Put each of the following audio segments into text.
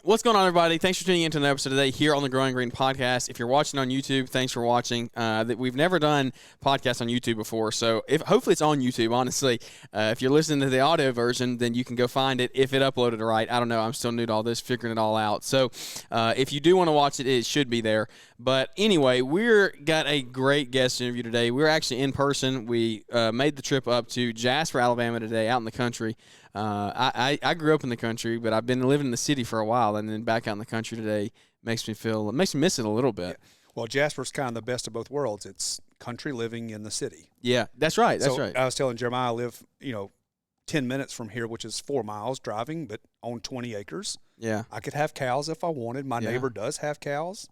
What's going on, everybody? Thanks for tuning into another episode today here on the Growing Green podcast. If you're watching on YouTube, thanks for watching. We've never done podcasts on YouTube before, so hopefully it's on YouTube, honestly. If you're listening to the audio version, then you can go find it if it uploaded right. I don't know. I'm still new to all this, figuring it all out. So if you do want to watch it, it should be there. But anyway, we're got a great guest interview today. We're actually in person. We made the trip up to Jasper, Alabama today, out in the country. I grew up in the country, but I've been living in the city for a while, and then back out in the country today makes me miss it a little bit. Yeah. Well, Jasper's kind of the best of both worlds. It's country living in the city. Yeah, that's right. That's right. I was telling Jeremiah, I live 10 minutes from here, which is 4 miles driving, but on 20 acres. Yeah, I could have cows if I wanted. My neighbor does have cows,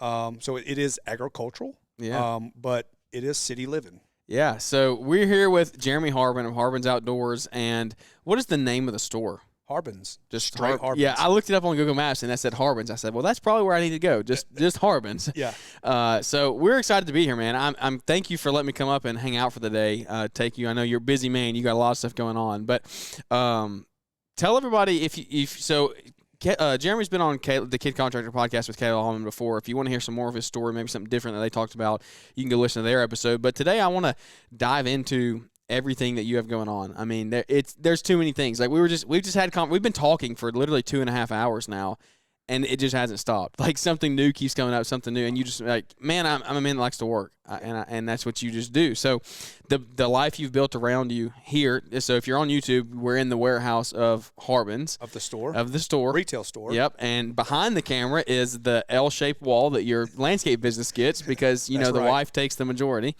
so it is agricultural. Yeah, but it is city living. Yeah, so we're here with Jeremy Harbin of Harbin's Outdoors, and what is the name of the store? Harbin's. Just straight Harbin's. Yeah, I looked it up on Google Maps, and that said Harbin's. I said, well, that's probably where I need to go, just Harbin's. Yeah. So we're excited to be here, man. I'm thank you for letting me come up and hang out for the day. I know you're a busy man. You got a lot of stuff going on, but tell everybody if Jeremy's been on the Kid Contractor podcast with Caleb Allman before. If you want to hear some more of his story, maybe something different that they talked about, you can go listen to their episode. But today I want to dive into everything that you have going on. I mean, there's too many things. Like we've been talking for literally 2.5 hours now, and it just hasn't stopped. Like something new keeps coming up, something new, and you just like, man, I'm a man that likes to work, and that's what you just do. So the life you've built around you here. So if you're on YouTube, we're in the warehouse of Harbin's of the store, retail store. Yep, and behind the camera is the L-shaped wall that your landscape business gets because the wife takes the majority.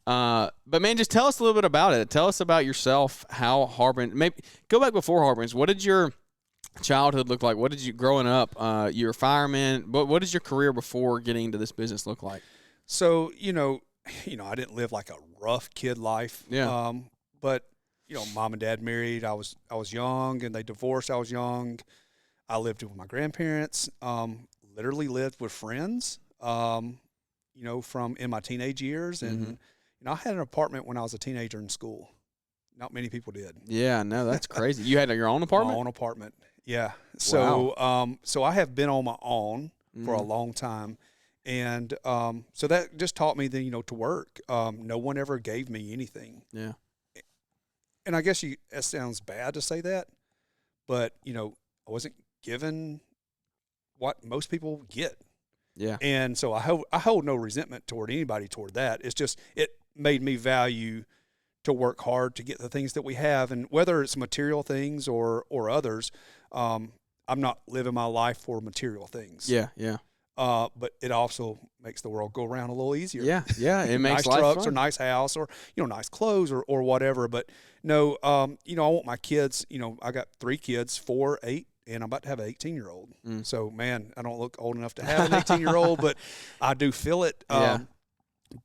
But man, just tell us a little bit about it. Tell us about yourself. How Harbin? Maybe go back before Harbin's. What did your childhood look like? What did you growing up? You're a fireman. What does your career before getting into this business look like? So I didn't live like a rough kid life. Yeah. But mom and dad married. I was young, and they divorced. I was young. I lived with my grandparents. Literally lived with friends. From in my teenage years, and I had an apartment when I was a teenager in school. Not many people did. Yeah, no, that's crazy. You had your own apartment? My own apartment. Yeah. So, wow. So I have been on my own for a long time. And so that just taught me that, to work. No one ever gave me anything. Yeah. And I guess it sounds bad to say that, but, I wasn't given what most people get. Yeah. And so I hold no resentment toward anybody toward that. It's just it made me value to work hard to get the things that we have, and whether it's material things or others, I'm not living my life for material things. Yeah, yeah. But it also makes the world go around a little easier. Yeah, yeah. It makes nice life trucks fun. or nice house or nice clothes or whatever. But no, I want my kids. I got 3 kids, 4, 8. And I'm about to have an 18-year-old. So, man, I don't look old enough to have an 18-year-old, but I do feel it. Yeah.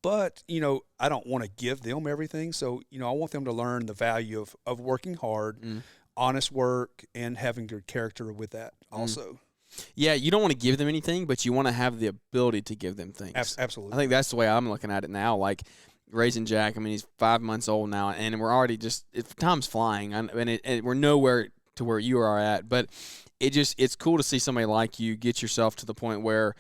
But, I don't want to give them everything. So, I want them to learn the value of working hard, honest work, and having good character with that also. Yeah, you don't want to give them anything, but you want to have the ability to give them things. Absolutely. I think that's the way I'm looking at it now. Like, raising Jack, I mean, he's 5 months old now, and we're already time's flying. And we're nowhere to where you are at, but it's cool to see somebody like you get yourself to the point where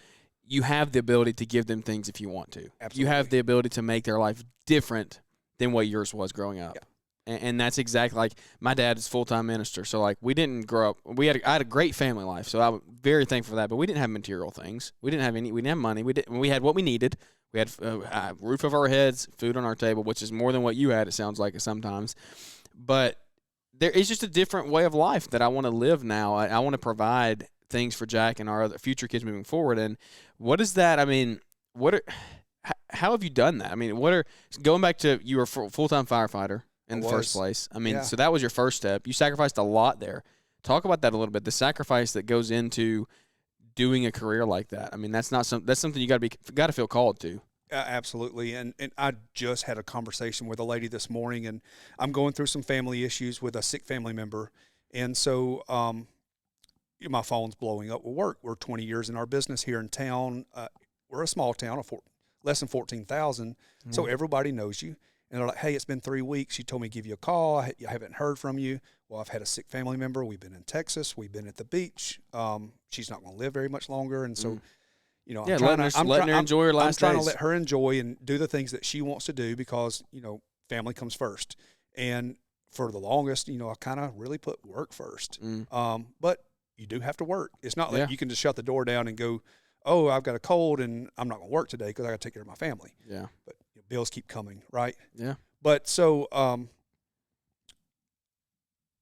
you have the ability to give them things if you want to. Absolutely. You have the ability to make their life different than what yours was growing up. Yeah. And that's exactly like my dad is full-time minister. So like we didn't grow up, I had a great family life. So I'm very thankful for that, but we didn't have material things. We didn't have money. We had what we needed. We had a roof over our heads, food on our table, which is more than what you had. It sounds like sometimes, but there is just a different way of life that I want to live now. I want to provide things for Jack and our other future kids moving forward. And what is that? I mean, how have you done that? I mean, going back to you were a full-time firefighter in the first place. I mean, So that was your first step. You sacrificed a lot there. Talk about that a little bit. The sacrifice that goes into doing a career like that. I mean, that's something you got to feel called to. Absolutely. And I just had a conversation with a lady this morning, and I'm going through some family issues with a sick family member. And so my phone's blowing up with work. We're 20 years in our business here in town. We're a small town of less than 14,000. So everybody knows you. And they're like, hey, it's been 3 weeks. You told me to give you a call. I haven't heard from you. Well, I've had a sick family member. We've been in Texas. We've been at the beach. She's not going to live very much longer. And so, you know, letting her enjoy her last days. I'm trying to let her enjoy and do the things that she wants to do because, you know, family comes first. And for the longest, you know, I kind of really put work first. But you do have to work. It's not like you can just shut the door down and go, oh, I've got a cold and I'm not going to work today because I got to take care of my family. Yeah. But you know, bills keep coming, right? Yeah. But so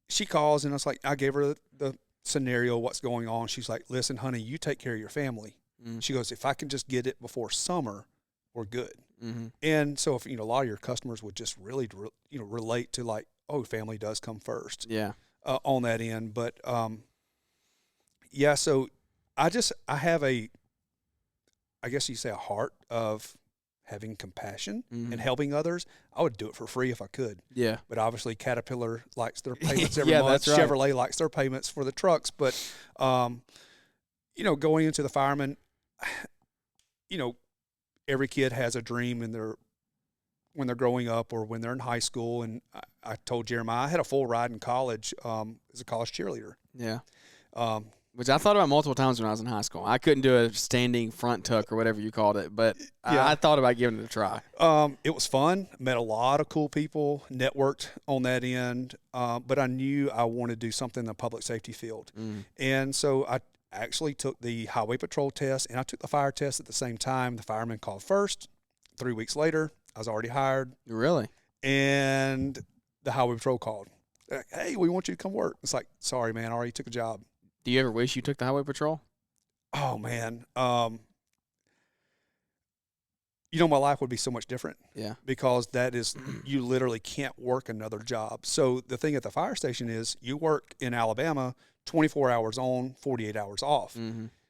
she calls and it's like, I gave her the scenario, what's going on. She's like, listen, honey, you take care of your family. She goes, if I can just get it before summer, we're good. And so if, you know, a lot of your customers would just really, you know, relate to like, oh, family does come first. Yeah. On that end. But, yeah, so I have I guess you say a heart of having compassion and helping others. I would do it for free if I could. Yeah. But obviously Caterpillar likes their payments every Yeah, month. that's right. Chevrolet likes their payments for the trucks. But, you know, going into the fireman, you know, every kid has a dream when they're growing up or when they're in high school. And I told Jeremiah, I had a full ride in college as a college cheerleader. Yeah. Which I thought about multiple times when I was in high school. I couldn't do a standing front tuck or whatever you called it, but I thought about giving it a try. It was fun. Met a lot of cool people, networked on that end, but I knew I wanted to do something in the public safety field. And so I actually took the highway patrol test and I took the fire test at the same time. The fireman called first. 3 weeks later, I was already hired. Really? And the highway patrol called. Like, hey, we want you to come work. It's like, sorry, man, I already took a job. Do you ever wish you took the highway patrol? Oh, man. You know, my life would be so much different. Yeah. Because that is, you literally can't work another job. So the thing at the fire station is you work in Alabama 24 hours on, 48 hours off.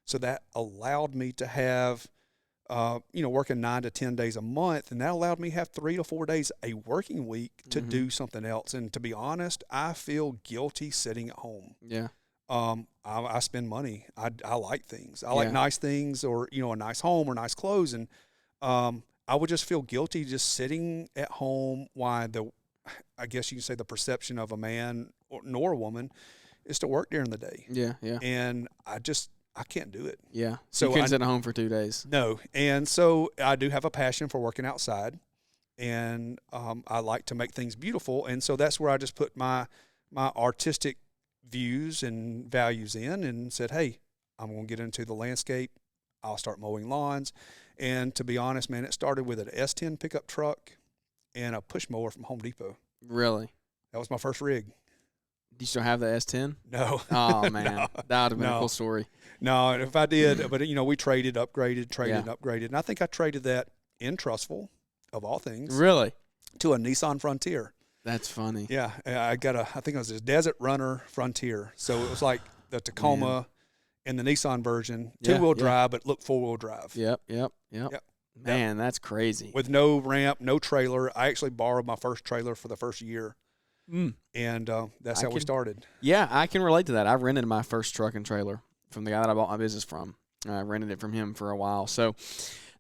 So that allowed me to have, you know, working 9 to 10 days a month. And that allowed me to have 3 to 4 days a working week to do something else. And to be honest, I feel guilty sitting at home. Yeah. I spend money. I like things. I like nice things or, you know, a nice home or nice clothes. And I would just feel guilty just sitting at home while I guess you can say the perception of a man nor a woman is to work during the day. Yeah, yeah. And I can't do it. Yeah. So you couldn't sit at home for 2 days. No. And so I do have a passion for working outside. And I like to make things beautiful. And so that's where I just put my artistic views and values in and said, hey, I'm going to get into the landscape. I'll start mowing lawns. And to be honest, man, it started with an S10 pickup truck and a push mower from Home Depot. Really? That was my first rig. Do you still have the S10? No. Oh, man. No. That would have been a cool story. No, if I did, but, you know, we traded, upgraded. And I think I traded that in Trussville, of all things. Really? To a Nissan Frontier. That's funny. Yeah. I think it was a Desert Runner Frontier. So it was like the Tacoma and the Nissan version, two-wheel drive, but look four-wheel drive. Yep. Man, that's crazy. With no ramp, no trailer. I actually borrowed my first trailer for the first year. And that's how we started. Yeah, I can relate to that. I rented my first truck and trailer from the guy that I bought my business from. I rented it from him for a while. So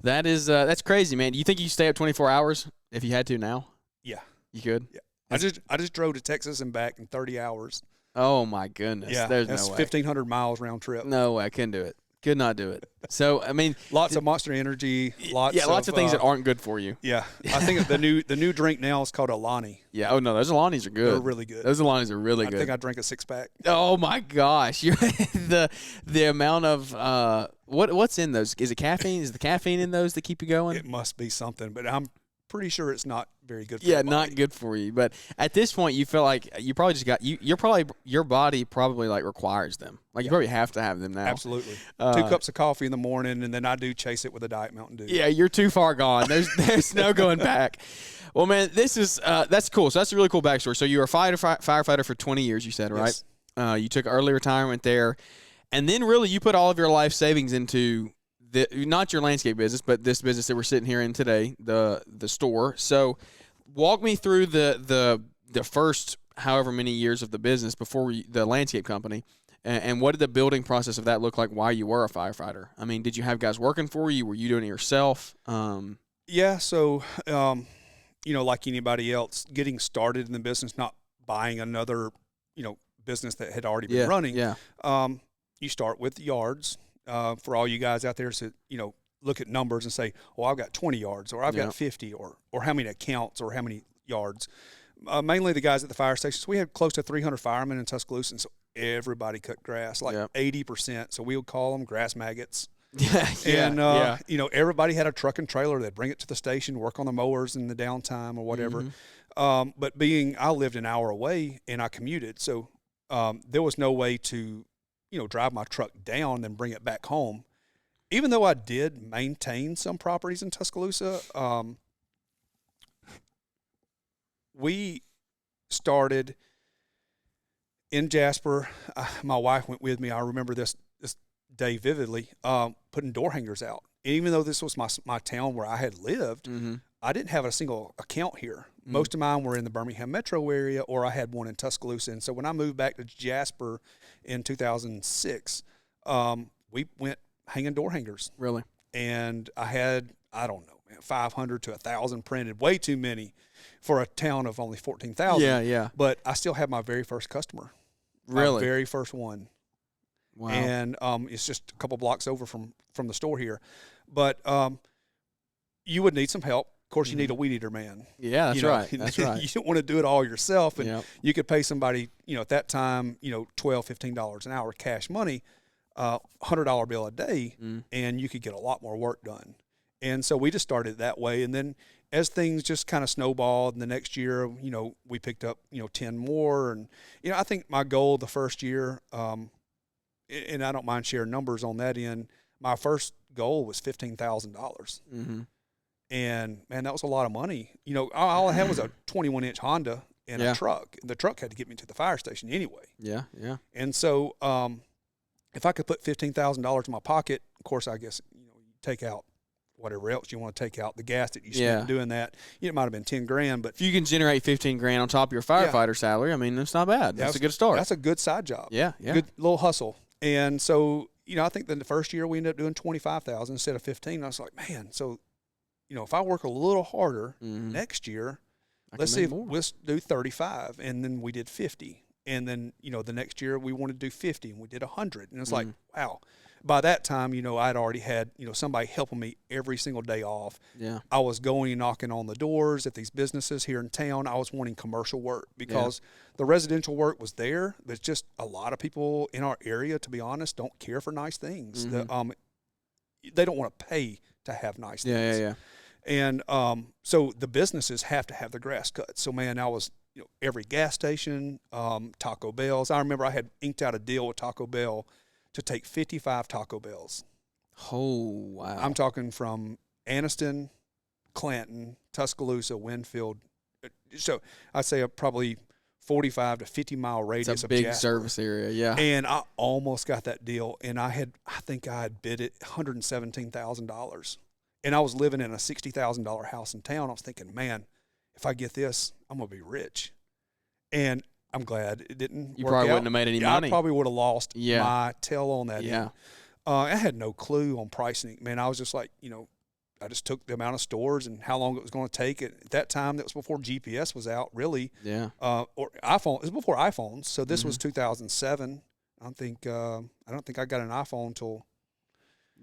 that's crazy, man. Do you think you stay up 24 hours if you had to now? Yeah. You could? Yeah. I just drove to Texas and back in 30 hours. Oh, my goodness. Yeah, There's that's no way. 1,500 miles round trip. No way. I couldn't do it. Could not do it. So, I mean. Lots of Monster Energy. Lots of things that aren't good for you. Yeah. I think the new drink now is called Alani. Yeah. Oh, no. Those Alanis are good. They're really good. Those Alanis are really good. I think I drank a 6-pack. Oh, my gosh. The amount of what's in those? Is it caffeine? Is the caffeine in those that keep you going? It must be something, but I'm pretty sure it's not very good for your body. Not good for you. But at this point, you feel like you probably just got your body probably like requires them. Like you probably have to have them now. Absolutely. 2 cups of coffee in the morning, and then I do chase it with a Diet Mountain Dew. Yeah, you're too far gone. There's no going back. Well, man, this is that's cool. So that's a really cool backstory. So you were a firefighter for 20 years, you said, right? Yes. You took early retirement there, and then really you put all of your life savings into not your landscape business, but this business that we're sitting here in today, the store. So walk me through the first however many years of the business before the landscape company, and what did the building process of that look like while you were a firefighter? I mean, did you have guys working for you? Were you doing it yourself? Yeah, so like anybody else, getting started in the business, not buying another, business that had already been running. Yeah. You start with yards. For all you guys out there, so look at numbers and say, well, I've got 20 yards, or I've got 50, or how many accounts, or how many yards. Mainly the guys at the fire stations. We had close to 300 firemen in Tuscaloosa, and so everybody cut grass, like 80%. So we would call them grass maggots. And everybody had a truck and trailer. They'd bring it to the station, work on the mowers in the downtime or whatever. But I lived an hour away and I commuted, so there was no way to drive my truck down and then bring it back home. Even though I did maintain some properties in Tuscaloosa, we started in Jasper. My wife went with me. I remember this day vividly, putting door hangers out. And even though this was my town where I had lived, I didn't have a single account here. Most of mine were in the Birmingham metro area, or I had one in Tuscaloosa. And so when I moved back to Jasper in 2006, we went hanging door hangers. Really? And I had, I don't know, 500 to 1,000 printed, way too many for a town of only 14,000. Yeah. But I still have my very first customer. Really? My very first one. Wow. And it's just a couple blocks over from the store here. But you would need some help. Of course, you need a weed eater man. Yeah, that's right. That's right. You don't want to do it all yourself. And you could pay somebody, at that time, $12, $15 an hour cash money, $100 bill a day, and you could get a lot more work done. And so we just started that way. And then as things just kind of snowballed, and the next year, we picked up, 10 more. And, I think my goal the first year, and I don't mind sharing numbers on that end, my first goal was $15,000. And, man, that was a lot of money. All I had was a 21-inch Honda and a truck. The truck had to get me to the fire station anyway. Yeah. And so if I could put $15,000 in my pocket, of course, I guess, you take out whatever else you want to take out, the gas that you spent doing that. It might have been 10 grand, but if you can generate 15 grand on top of your firefighter salary, I mean, that's not bad. That's a good start. That's a good side job. Yeah. Good little hustle. And so, I think that the first year we ended up doing 25,000 instead of 15. I was like, man, so, if I work a little harder next year, let's see if we'll do 35. And then we did 50. And then, the next year we wanted to do 50 and we did 100. And it's like, wow. By that time, I'd already had, somebody helping me every single day off. Yeah. I was going and knocking on the doors at these businesses here in town. I was wanting commercial work because the residential work was there. There's just a lot of people in our area, to be honest, don't care for nice things. They don't want to pay to have nice things. Yeah. And so the businesses have to have the grass cut. So, man, I was, every gas station, Taco Bell's. I remember I had inked out a deal with Taco Bell to take 55 Taco Bells. Oh, wow. I'm talking from Anniston, Clanton, Tuscaloosa, Winfield. So I'd say a probably 45 to 50-mile radius it's a of big Jasper. service area, yeah. And I almost got that deal, and I think I had bid it $117,000. And I was living in a $60,000 house in town. I was thinking, man, if I get this, I'm going to be rich. And I'm glad it didn't work out. You probably wouldn't have made any money. I probably would have lost my tail on that. Yeah. I had no clue on pricing. Man, I was just like, I just took the amount of stores and how long it was going to take. At that time, that was before GPS was out, really. Yeah. Or iPhone. It was before iPhones. So this was 2007. I don't think I got an iPhone until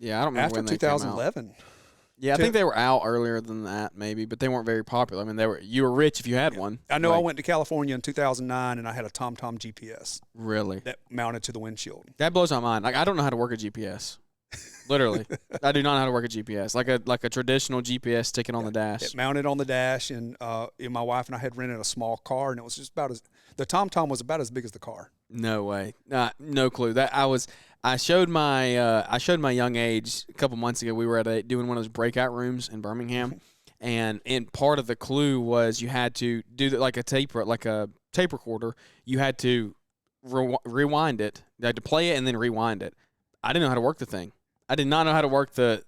I don't remember after when they 2011. Came out. Yeah, I think they were out earlier than that, maybe, but they weren't very popular. I mean, you were rich if you had one. I know. I went to California in 2009, and I had a TomTom GPS. Really? That mounted to the windshield. That blows my mind. Like, I don't know how to work a GPS. Literally, I do not know how to work a GPS. Like a traditional GPS sticking on the dash. It mounted on the dash, and my wife and I had rented a small car, and it was just the TomTom was about as big as the car. No way. No clue. I showed my young age a couple months ago. We were doing one of those breakout rooms in Birmingham, and part of the clue was you had to do like a tape recorder. You had to rewind it. You had to play it and then rewind it. I didn't know how to work the thing. I did not know how to work the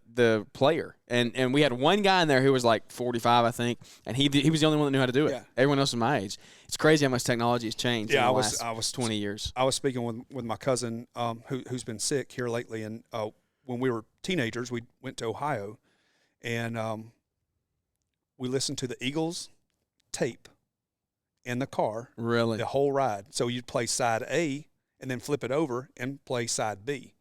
player, and we had one guy in there who was like 45, I think, and he was the only one that knew how to do it. Yeah. Everyone else was my age. It's crazy how much technology has changed in the last 20 years. I was speaking with my cousin who's been sick here lately, and when we were teenagers, we went to Ohio, and we listened to the Eagles tape in the car Really? the whole ride. So you'd play side A and then flip it over and play side B.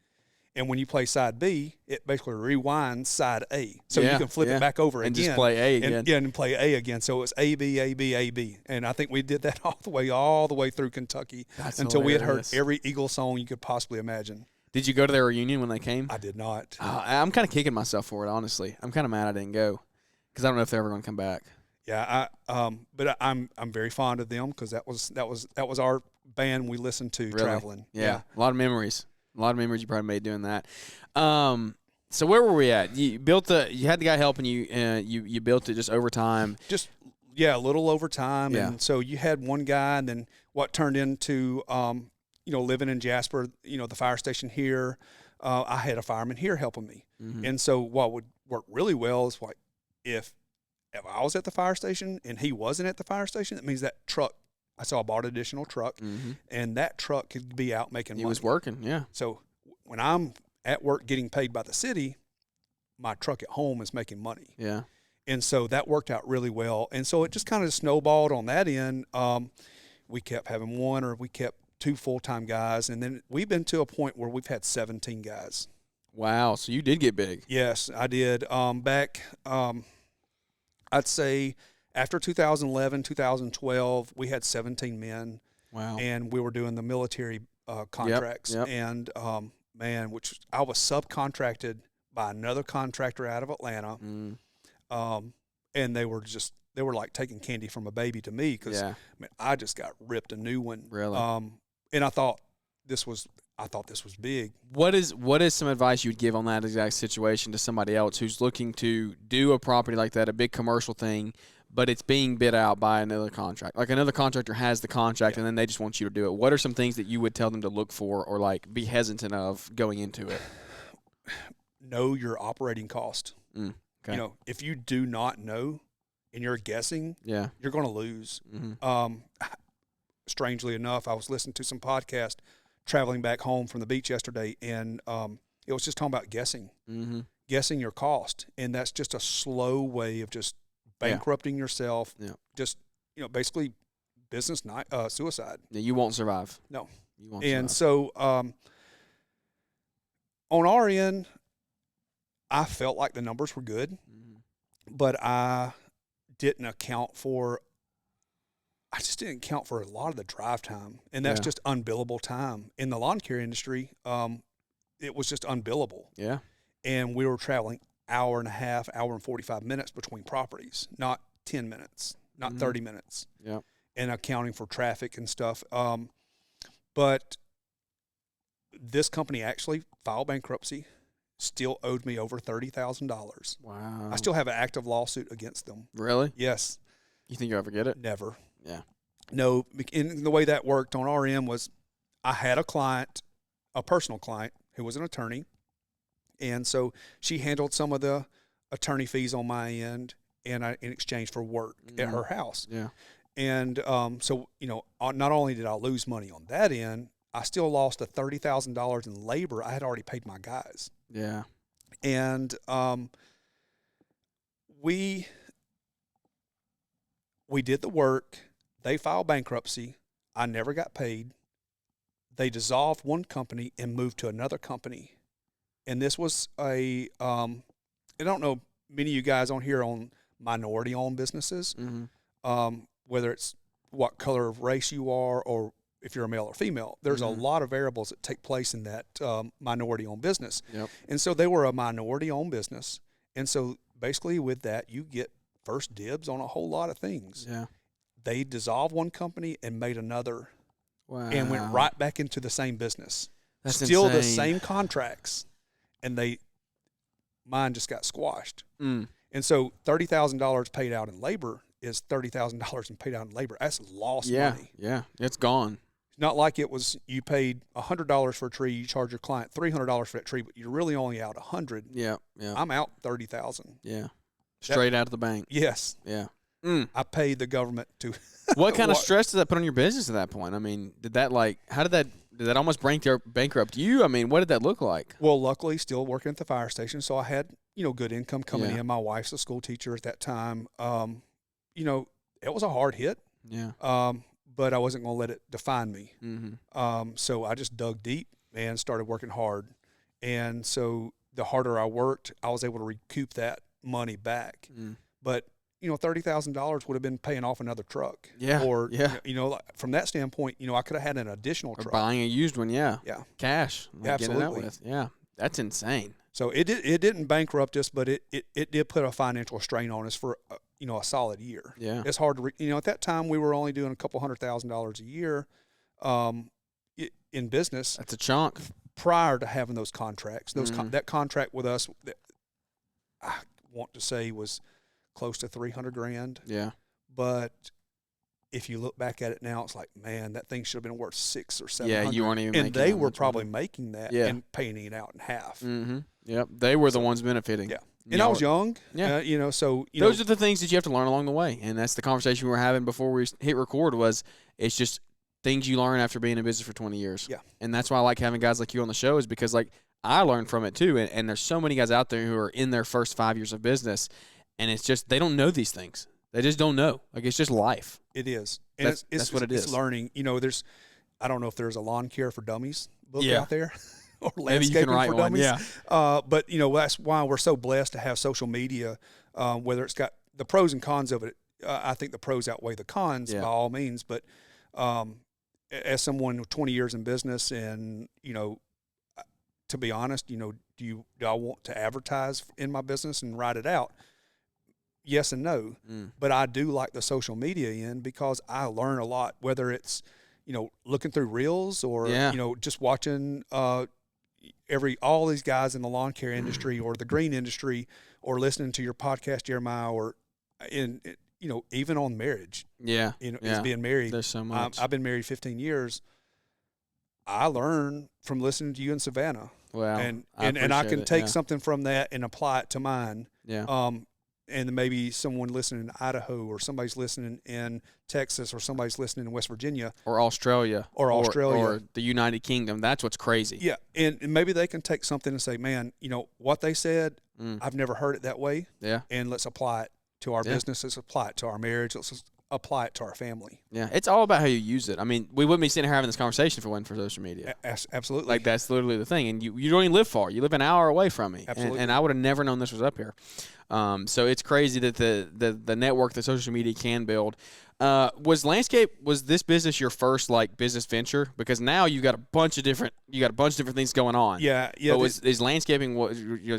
And when you play side B, it basically rewinds side A. So you can flip it back over and again. just play A again. And play A again. So it was A, B, A, B, A, B. And I think we did that all the way through Kentucky. That's until hilarious. we had heard every Eagle song you could possibly imagine. Did you go to their reunion when they came? I did not. I'm kind of kicking myself for it, honestly. I'm kind of mad I didn't go because I don't know if they're ever going to come back. Yeah, but I'm very fond of them because that was our band we listened to traveling. Yeah, a lot of memories. A lot of memories you probably made doing that. So where were we at? You had the guy helping you, and you built it just over time. Just a little over time. Yeah. And so you had one guy, and then what turned into living in Jasper, the fire station here. I had a fireman here helping me, and so what would work really well is like if I was at the fire station and he wasn't at the fire station, that means that truck. I bought an additional truck, and that truck could be out making money. He was working, yeah. So when I'm at work getting paid by the city, my truck at home is making money. Yeah. And so that worked out really well. And so it just kind of snowballed on that end. We kept having one or we kept two full-time guys, and then we've been to a point where we've had 17 guys. Wow, so you did get big. Yes, I did. Back, I'd say after 2011, 2012, we had 17 men. Wow. And we were doing the military contracts. Yep. And, which I was subcontracted by another contractor out of Atlanta. And they were like taking candy from a baby to me because I just got ripped a new one. Really? And I thought this was big. What is some advice you would give on that exact situation to somebody else who's looking to do a property like that, a big commercial thing, but it's being bid out by another contract? Like another contractor has the contract and then they just want you to do it. What are some things that you would tell them to look for or like be hesitant of going into it? Know your operating cost. Okay. If you do not know and you're guessing, you're going to lose. Strangely enough, I was listening to some podcast traveling back home from the beach yesterday, and it was just talking about guessing, guessing your cost, and that's just a slow way of just bankrupting yourself. Just basically business suicide. Yeah, you won't survive. No, you won't. And survive. so on our end, I felt like the numbers were good, but I just didn't account for a lot of the drive time, and that's just unbillable time. In the lawn care industry, it was just unbillable. Yeah. And we were traveling hour and a half, hour and 45 minutes between properties, not 10 minutes, not 30 minutes. Yeah. And accounting for traffic and stuff. But this company actually filed bankruptcy, still owed me over $30,000. Wow. I still have an active lawsuit against them. Really? Yes. You think you'll ever get it? Never. Yeah. No, and the way that worked on our end was I had a client, a personal client, who was an attorney, and so she handled some of the attorney fees on my end in exchange for work at her house. Yeah. And so, not only did I lose money on that end, I still lost the $30,000 in labor I had already paid my guys. Yeah. And we did the work. They filed bankruptcy. I never got paid. They dissolved one company and moved to another company. And this was I don't know, many of you guys on here own minority-owned businesses, whether it's what color of race you are or if you're a male or female. There's a lot of variables that take place in that minority-owned business. Yep. And so they were a minority-owned business. And so basically with that, you get first dibs on a whole lot of things. Yeah. They dissolved one company and made another. Wow. And went right back into the same business. That's still insane. the same contracts. And mine just got squashed. And so $30,000 paid out in labor is $30,000 paid out in labor. That's lost money. Yeah. It's gone. It's not like it was you paid $100 for a tree, you charge your client $300 for that tree, but you're really only out $100. Yeah. Yeah. I'm out $30,000. Yeah. Straight out of the bank. Yes. Yeah. I paid the government to. What kind of stress did that put on your business at that point? I mean, did that almost bankrupt you? I mean, what did that look like? Well, luckily, still working at the fire station, so I had good income coming in. My wife's a school teacher at that time. it was a hard hit. Yeah. But I wasn't going to let it define me. Mm-hmm. So I just dug deep and started working hard. And so the harder I worked, I was able to recoup that money back. Mm. But, $30,000 would have been paying off another truck. Yeah. Or, yeah. From that standpoint, I could have had an additional Or truck. buying a used one. Yeah. Yeah. Cash. Like Absolutely. Getting that with. Yeah. That's insane. So it didn't bankrupt us, but it did put a financial strain on us for a solid year. Yeah. It's hard to at that time we were only doing a couple $100,000 a year, in business. That's a chunk. Prior to having those contracts, Mm-hmm. that contract with us, that I want to say was close to $300,000. Yeah. But if you look back at it now, it's like, man, that thing should have been worth $600,000 or $700,000. Yeah, you weren't even and making they that were much probably money. making that Yeah. and paying it out in half. Mm-hmm. Yep. They were the ones benefiting. Yeah. And I was young. Yeah. So those are the things that you have to learn along the way, and that's the conversation we were having before we hit record. Was it's just things you learn after being in business for 20 years. Yeah. And that's why I like having guys like you on the show, is because like I learned from it too. And there's so many guys out there who are in their first 5 years of business, and it's just they don't know these things. They just don't know. Like it's just life. It is. And that's what it is. It's learning. I don't know if there's a lawn care for dummies book Yeah. out there. Or Maybe you landscaping can write for one. dummies. Yeah. But that's why we're so blessed to have social media, whether it's got the pros and cons of it. I think the pros outweigh the cons by all means. But as someone with 20 years in business, and to be honest, do I want to advertise in my business and write it out? Yes and no. But I do like the social media end because I learn a lot, whether it's looking through reels or just watching all these guys in the lawn care industry or the green industry, or listening to your podcast, Jeremiah, or even on marriage. Yeah. Is being married. There's so much. I've been married 15 years. I learn from listening to you in Savannah. Wow. And I can take something from that and apply it to mine. Yeah. And maybe someone listening in Idaho, or somebody's listening in Texas, or somebody's listening in West Virginia, or Australia, or the United Kingdom. That's what's crazy. Yeah, and maybe they can take something and say, man, what they said, I've never heard it that way. Yeah. And let's apply it to our business. Let's apply it to our marriage. Let's apply it to our family. Yeah, it's all about how you use it. I mean, we wouldn't be sitting here having this conversation if it wasn't for social media. Absolutely. Like, that's literally the thing. And you don't even live far. You live an hour away from me. Absolutely. And I would have never known this was up here. So it's crazy that the network that social media can build. Was this business your first business venture? Because now you got a bunch of different things going on. Yeah. But is landscaping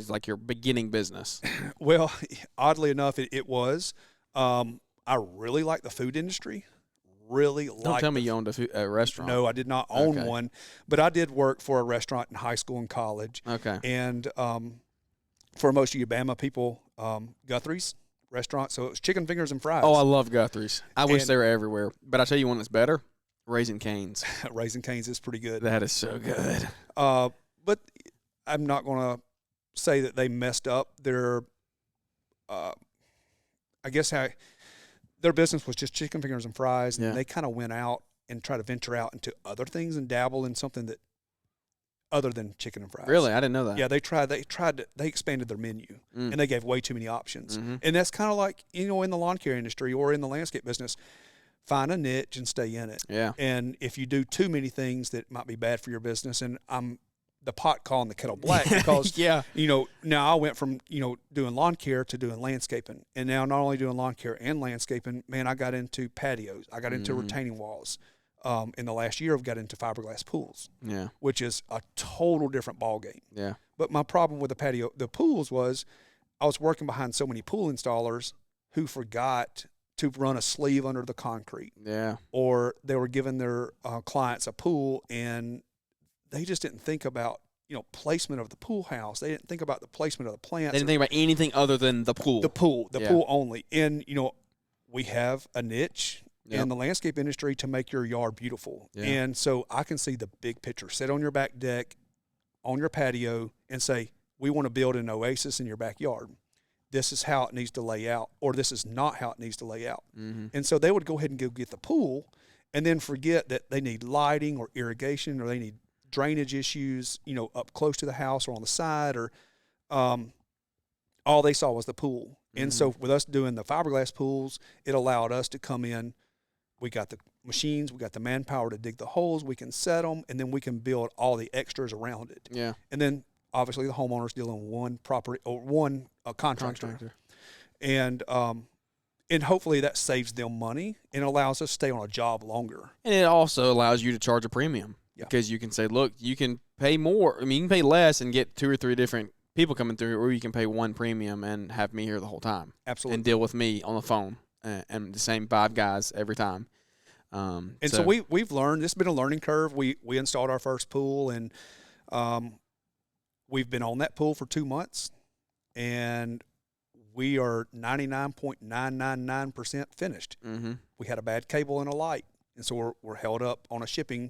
like your beginning business? Well, oddly enough, it was. I really like the food industry. Don't tell me you owned a restaurant. No, I did not own one, but I did work for a restaurant in high school and college. Okay. And for most of you Bama people, Guthrie's restaurant. So it was chicken fingers and fries. Oh, I love Guthrie's. I wish they were everywhere. But I tell you one that's better, Raising Cane's. Raising Cane's is pretty good. That is so good. But I'm not going to say that they messed up their. I guess their business was just chicken fingers and fries, and they kind of went out and tried to venture out into other things and dabble in something that other than chicken and fries. Really? I didn't know that. Yeah, they expanded their menu, and they gave way too many options. Mm-hmm. And that's kind of like, in the lawn care industry or in the landscape business, find a niche and stay in it. Yeah. And if you do too many things that might be bad for your business, and I'm the pot calling the kettle black because, now I went from, doing lawn care to doing landscaping. And now not only doing lawn care and landscaping, man, I got into patios. I got into retaining walls. In the last year, I've got into fiberglass pools, which is a total different ball game. Yeah. But my problem with the pools was I was working behind so many pool installers who forgot to run a sleeve under the concrete. Yeah. Or they were giving their clients a pool, and they just didn't think about, placement of the pool house. They didn't think about the placement of the plants. They didn't think about anything other than the pool. The pool only. And, we have a niche in the landscape industry to make your yard beautiful. Yeah. And so I can see the big picture. Sit on your back deck, on your patio, and say, we want to build an oasis in your backyard. This is how it needs to lay out, or this is not how it needs to lay out. Mm-hmm. And so they would go ahead and go get the pool and then forget that they need lighting or irrigation, or they need drainage issues, up close to the house or on the side, or all they saw was the pool. And so with us doing the fiberglass pools, it allowed us to come in. We got the machines, we got the manpower to dig the holes, we can set them, and then we can build all the extras around it. Yeah. And then obviously the homeowner's dealing with one property or one contractor. And hopefully that saves them money and allows us to stay on a job longer. And it also allows you to charge a premium because you can say, look, you can pay more. I mean, you can pay less and get 2 or 3 different people coming through, or you can pay one premium and have me here the whole time. Absolutely. And deal with me on the phone and the same 5 guys every time. So we've learned. It's been a learning curve. We installed our first pool, and we've been on that pool for 2 months, and we are 99.999% finished. Mm-hmm. We had a bad cable and a light, and so we're held up on a shipping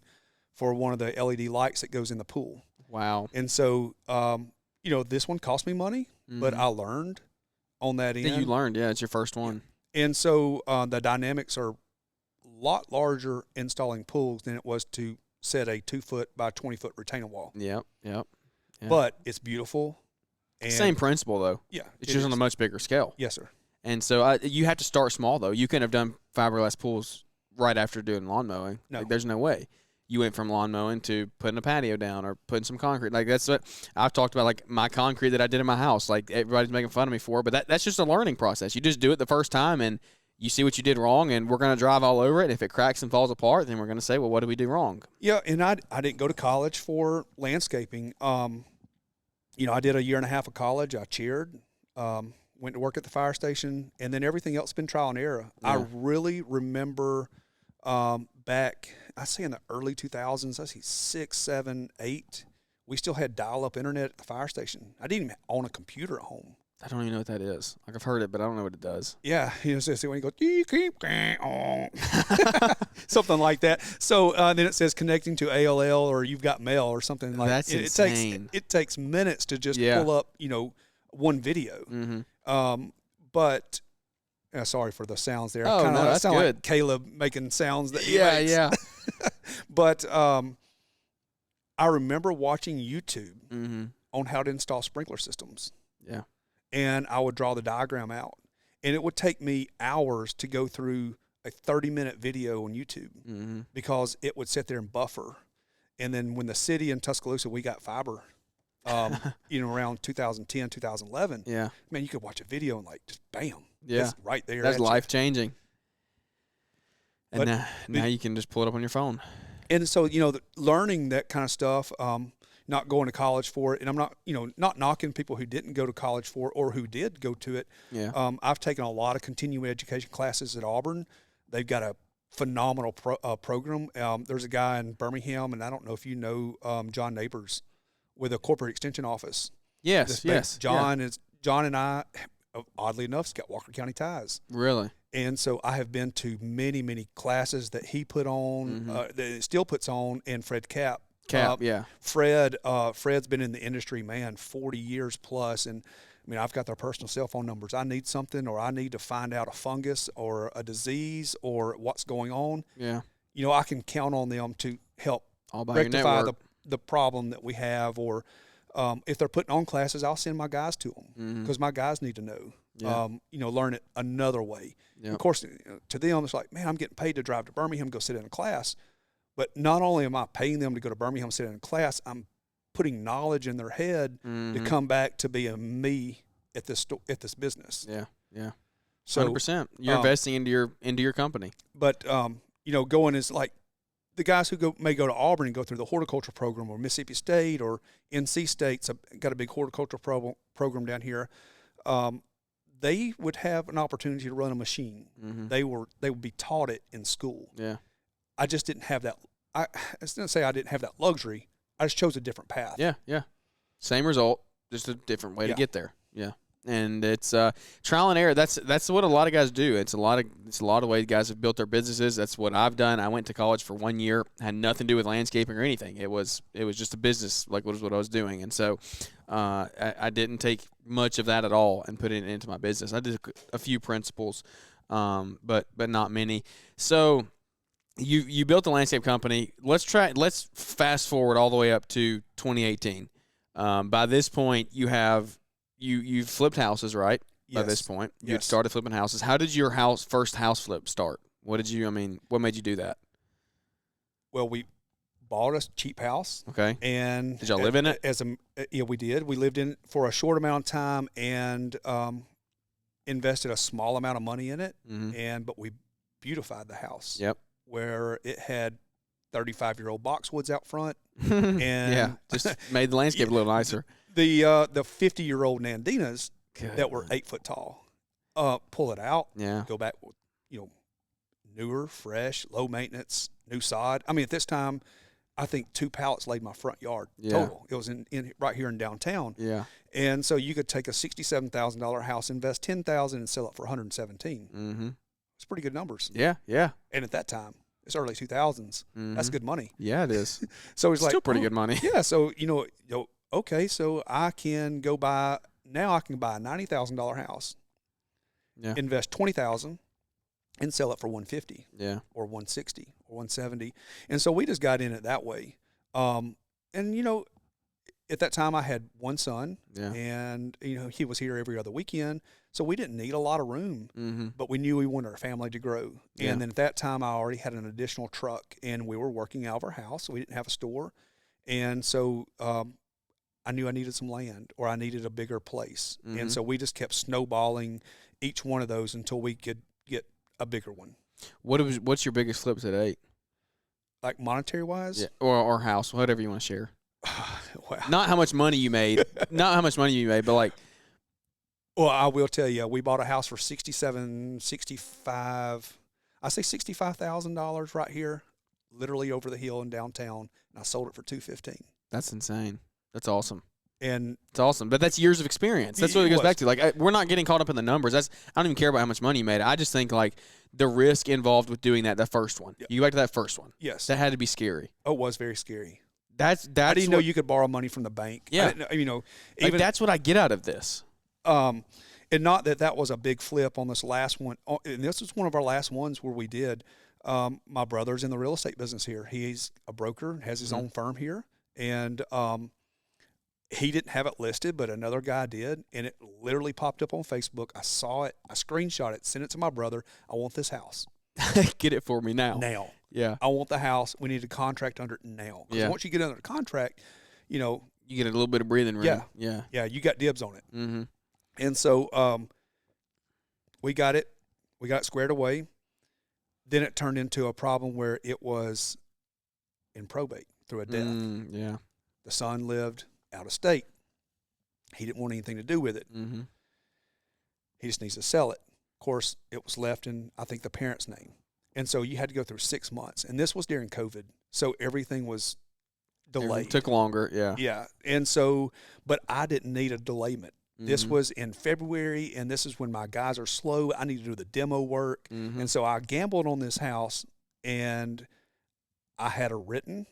for one of the LED lights that goes in the pool. Wow. And so, this one cost me money, but I learned on that end. You learned, yeah. It's your first one. And so the dynamics are a lot larger installing pools than it was to set a 2-foot by 20-foot retaining wall. Yep. But it's beautiful. And same principle, though. Yeah. It's just on a much bigger scale. Yes, sir. And so you have to start small, though. You couldn't have done fiberglass pools right after doing lawn mowing. No. There's no way. You went from lawn mowing to putting a patio down or putting some concrete. That's what I've talked about, like my concrete that I did in my house. Like everybody's making fun of me for, but that's just a learning process. You just do it the first time and you see what you did wrong, and we're going to drive all over it. If it cracks and falls apart, then we're going to say, well, what did we do wrong? Yeah, and I didn't go to college for landscaping. I did a 1.5 years of college. I cheered, went to work at the fire station, and then everything else has been trial and error. Yeah. I really remember back, I say in the early 2000s, I see 6, 7, 8, we still had dial-up internet at the fire station. I didn't even own a computer at home. I don't even know what that is. Like, I've heard it, but I don't know what it does. Yeah, so when you go, you keep on, something like that. So then it says connecting to AOL or you've got mail or something like that. That's insane. It takes minutes to just pull up, one video. Mm-hmm. But sorry for the sounds there. Oh, no, that's sound good. Like Caleb making sounds that he makes. Yeah. But I remember watching YouTube on how to install sprinkler systems. Yeah. And I would draw the diagram out. And it would take me hours to go through a 30-minute video on YouTube because it would sit there and buffer. And then when the city in Tuscaloosa, we got fiber, around 2010, 2011. Yeah. Man, you could watch a video and just bam. Yeah. It's right there. That's life-changing. And But now you can just pull it up on your phone. And so, learning that kind of stuff, not going to college for it, and I'm not, not knocking people who didn't go to college for it or who did go to it. Yeah. I've taken a lot of continuing education classes at Auburn. They've got a phenomenal program. There's a guy in Birmingham, and I don't know if you know John Neighbors with a corporate extension office. Yes. John and I, oddly enough, has got Walker County ties. Really? And so I have been to many, many classes that he put on, that it still puts on, and Fred Cap. Yeah. Fred's been in the industry, 40 years plus. And I mean, I've got their personal cell phone numbers. I need something, or I need to find out a fungus or a disease or what's going on. Yeah. I can count on them to help rectify the problem that we have. Or if they're putting on classes, I'll send my guys to them because my guys need to know. Yeah. Learn it another way. Yep. Of course, to them, it's like, man, I'm getting paid to drive to Birmingham, go sit in a class. But not only am I paying them to go to Birmingham, sit in a class, I'm putting knowledge in their head to come back to be a me at this business. Yeah. So 100%. You're investing into your company. But going is like the guys who may go to Auburn and go through the horticulture program, or Mississippi State or NC State's got a big horticulture program down here. They would have an opportunity to run a machine. They would be taught it in school. Yeah. I just didn't have that. I didn't say I didn't have that luxury. I just chose a different path. Yeah. Same result, just a different way to get there. Yeah. And it's trial and error. That's what a lot of guys do. It's a lot of ways guys have built their businesses. That's what I've done. I went to college for 1 year, had nothing to do with landscaping or anything. It was just a business, like what I was doing. And so I didn't take much of that at all and put it into my business. I did a few principles, but not many. So you built a landscape company. Let's fast forward all the way up to 2018. By this point, you've flipped houses, right? by this Yes. point. You'd Yes. started flipping houses. How did your first house flip start? What made you do that? Well, we bought a cheap house. Okay. And Did y'all live in it? Yeah, we did. We lived in it for a short amount of time and invested a small amount of money in it. Mm-hmm. But we beautified the house. Yep. Where it had 35-year-old boxwoods out front. And And just made the landscape a little nicer. The 50-year-old Nandinas Good. that were 8 foot tall. Pull it out. Yeah. Go back, newer, fresh, low maintenance, new sod. I mean, at this time, I think 2 pallets laid my front yard total. It was in right here in downtown. Yeah. And so you could take a $67,000 house, invest $10,000, and sell it for $117. Mm-hmm. It's pretty good numbers. Yeah. Yeah. And at that time, it's early 2000s. Mm-hmm. That's good money. Yeah, it is. So it's like still pretty good money. Yeah. So okay, so I can buy a $90,000 house. Yeah. Invest $20,000 and sell it for $150. Yeah. Or $160 or $170. And so we just got in it that way. And at that time I had one son. Yeah. And he was here every other weekend. So we didn't need a lot of room. Mm-hmm. But we knew we wanted our family to grow. Yeah. And then at that time I already had an additional truck and we were working out of our house, so we didn't have a store. And so I knew I needed some land or I needed a bigger place. Mm-hmm. And so we just kept snowballing each one of those until we could get a bigger one. What's your biggest flip to date? Like monetary wise? Yeah. Or house, whatever you want to share. Wow. Not how much money you made. Not how much money you made, but like. Well, I will tell you, we bought a house for $65,000 right here, literally over the hill in downtown, and I sold it for $215,000. That's insane. That's awesome. And it's awesome, but that's years of experience. That's what it goes back to. Like, we're not getting caught up in the numbers. I don't even care about how much money you made. I just think like the risk involved with doing that first one. You go back to that first one. Yes, that had to be scary. Oh, it was very scary. I didn't know you could borrow money from the bank. Yeah, I didn't know, even like that's what I get out of this. And not that was a big flip on this last one. And this was one of our last ones where we did. My brother's in the real estate business here. He's a broker, has his own firm here, and he didn't have it listed, but another guy did, and it literally popped up on Facebook. I saw it. I screenshot it, sent it to my brother. I want this house. Get it for me now. Now. Yeah. I want the house. We need a contract under it now. Because once you get under the contract, you get a little bit of breathing room. Yeah. Yeah. Yeah, you got dibs on it. Mm-hmm. And so we got it squared away. Then it turned into a problem where it was in probate through a death. Yeah. The son lived out of state. He didn't want anything to do with it. Mm-hmm. He just needs to sell it. Of course, it was left in, I think, the parents' name. And so you had to go through 6 months. And this was during COVID. So everything was delayed. It took longer, yeah. Yeah. And so, but I didn't need a delayment. Mm-hmm. This was in February, and this is when my guys are slow. I need to do the demo work. Mm-hmm. And so I gambled on this house, and I had it written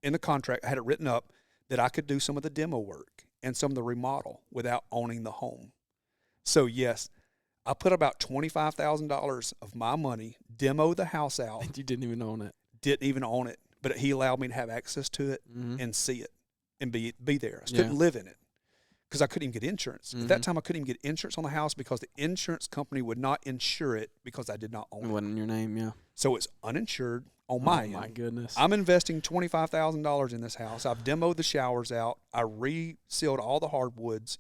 in the contract, I had it written up that I could do some of the demo work and some of the remodel without owning the home. So, yes, I put about $25,000 of my money, demo the house out. And you didn't even own it. Didn't even own it. But he allowed me to have access to it and see it and be there. I couldn't live in it because I couldn't even get insurance. At that time, I couldn't even get insurance on the house because the insurance company would not insure it because I did not own it. It wasn't in your name, yeah. So it's uninsured on my end. Oh, my goodness. I'm investing $25,000 in this house. I've demoed the showers out. I resealed all the hardwoods.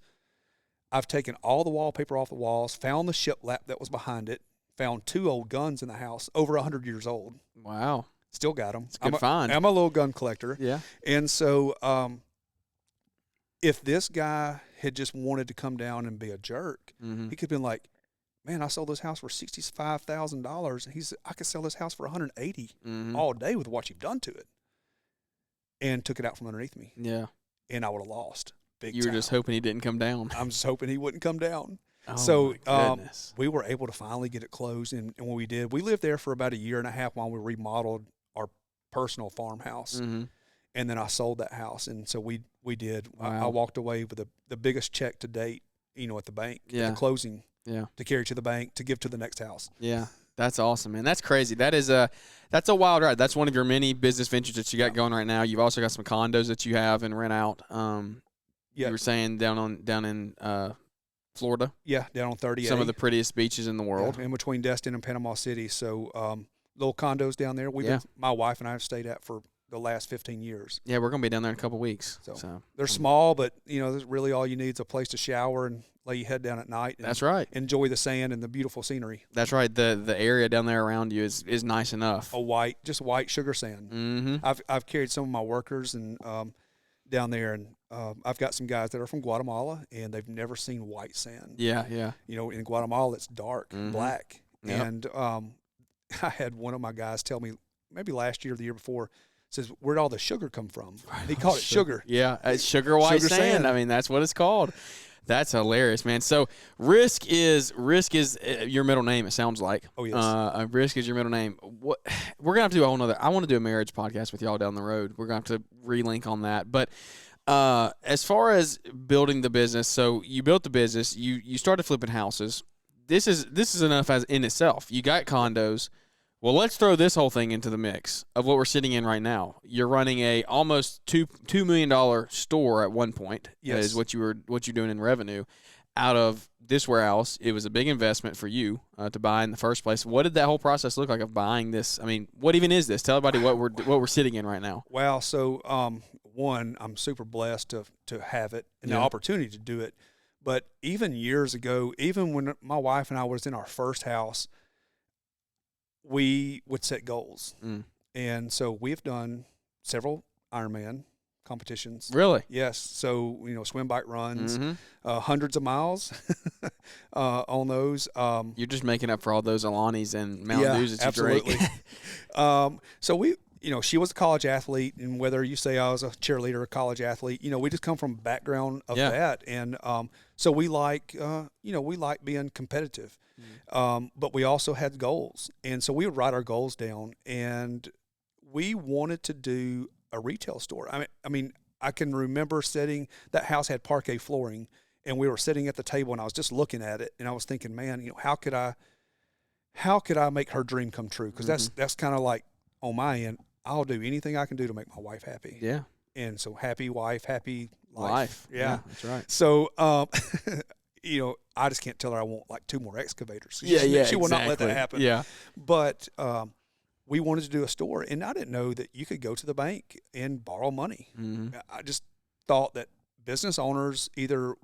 I've taken all the wallpaper off the walls, found the shiplap that was behind it, found 2 old guns in the house, over 100 years old. Wow. Still got them. It's a good find. I'm a little gun collector. Yeah. And so if this guy had just wanted to come down and be a jerk, he could have been like, man, I sold this house for $65,000. He said, I could sell this house for $180 all day with what you've done to it. And took it out from underneath me. Yeah. And I would have lost. You were just hoping he didn't come down. I'm just hoping he wouldn't come down. Oh, so goodness. We were able to finally get it closed. And when we did, we lived there for about a year and a half while we remodeled our personal farmhouse. And then I sold that house. And so we did. Wow. I walked away with the biggest check to date, at the bank. Yeah. The closing. Yeah. To carry to the bank, to give to the next house. Yeah. That's awesome, man. That's crazy. That's a wild ride. That's one of your many business ventures that you got going right now. You've also got some condos that you have and rent out. You were saying down in Florida. Yeah, down on 30A. Some of the prettiest beaches in the world. Yeah, in between Destin and Panama City. So little condos down there. My wife and I have stayed at for the last 15 years. Yeah, we're going to be down there in a couple weeks. So they're small, but there's really all you need is a place to shower and lay your head down at night. And that's right. Enjoy the sand and the beautiful scenery. That's right. The area down there around you is nice enough. Just white sugar sand. Mm-hmm. I've carried some of my workers and down there, and I've got some guys that are from Guatemala, and they've never seen white sand. Yeah. In Guatemala, it's dark, black. Yep. And I had one of my guys tell me maybe last year or the year before, says, where'd all the sugar come from? He called it sugar. Yeah, it's sugar white sand. I mean, that's what it's called. That's hilarious, man. So Risk is your middle name, it sounds like. Oh, yes. Risk is your middle name. What we're going to have to do a whole nother – I want to do a marriage podcast with y'all down the road. We're going to have to relink on that. But as far as building the business, so you built the business. You started flipping houses. This is enough as in itself. You got condos. Well, let's throw this whole thing into the mix of what we're sitting in right now. You're running a almost $2 million store at one point. Yes. Is what you're doing in revenue out of this warehouse. It was a big investment for you to buy in the first place. What did that whole process look like of buying this? I mean, what even is this? Tell everybody what we're sitting in right now. Wow. So one, I'm super blessed to have it and the opportunity to do it. But even years ago, even when my wife and I was in our first house, we would set goals. And so we've done several Ironman competitions. Really? Yes. So, swim, bike runs, hundreds of miles on those. You're just making up for all those Alanis and Mountain Dews that you absolutely. drink. So we, she was a college athlete, and whether you say I was a cheerleader or a college athlete, we just come from a background of that. And so we like being competitive. But we also had goals. And so we would write our goals down, and we wanted to do a retail store. I mean, I can remember that house had parquet flooring, and we were sitting at the table, and I was just looking at it, and I was thinking, man, how could I make her dream come true? Because that's kind of like on my end, I'll do anything I can do to make my wife happy. Yeah. And so happy wife, happy life. Yeah, that's right. So, I just can't tell her I want like 2 more excavators. She will not let that happen. Yeah. But we wanted to do a store, and I didn't know that you could go to the bank and borrow money. I just thought that business owners either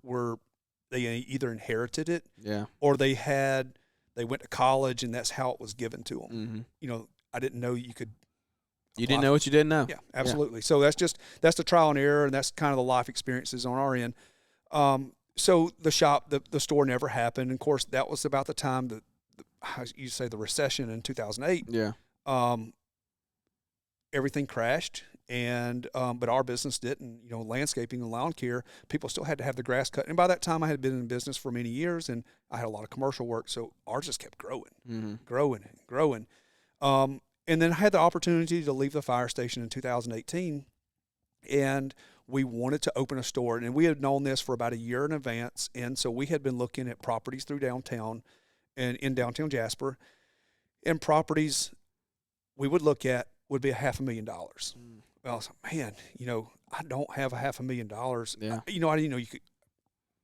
inherited it, or they went to college and that's how it was given to them. I didn't know you could. You didn't know what you didn't know. Yeah, absolutely. So that's the trial and error, and that's kind of the life experiences on our end. So the store never happened. And of course, that was about the time that you say the recession in 2008. Yeah. Everything crashed, and but our business didn't. Landscaping and lawn care, people still had to have the grass cut. And by that time, I had been in business for many years, and I had a lot of commercial work. So ours just kept growing, growing. And then I had the opportunity to leave the fire station in 2018, and we wanted to open a store. And we had known this for about a year in advance, and so we had been looking at properties through downtown and in downtown Jasper, and properties we would look at would be $500,000. Well, I was like, man, I don't have $500,000. Yeah. You could